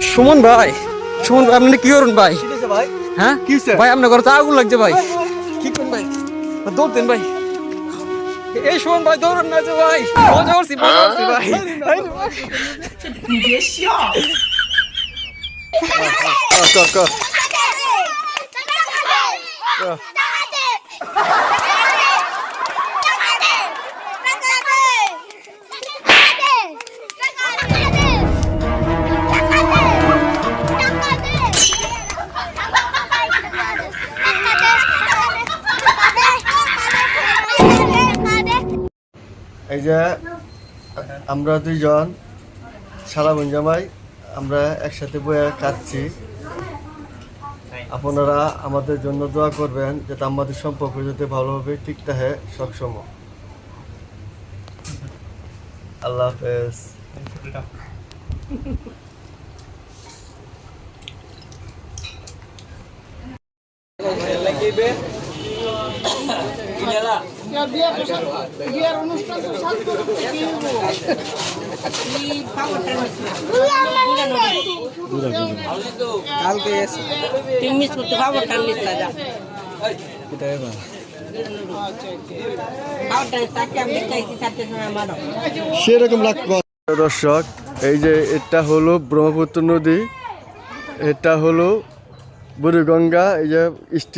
সুমন ভাই, সুমন ভাই আপনি কি করুন ভাই? ভাই হ্যাঁ কি হইছে? ভাই আপনার ঘরে তো আগুন লাগছে ভাই। কি করুন ভাই? দৌড় দেন ভাই। এই সুমন ভাই দৌড়ান না যে ভাই, মজা করছি ভাই। কর কর এই যে আমরা দুইজন সারা বোন জামাই আমরা একসাথে বয়ে কাটছি। আপনারা আমাদের জন্য দোয়া করবেন যাতে আমাদের সম্পর্ক যাতে ভালোভাবে ঠিক থাকে সবসময়। আল্লাহ হাফেজ। সেরকম লাগবে। দর্শক, এই যে এটা হলো ব্রহ্মপুত্র নদী, এটা হলো বুড়িগঙ্গা, এই যে স্টিম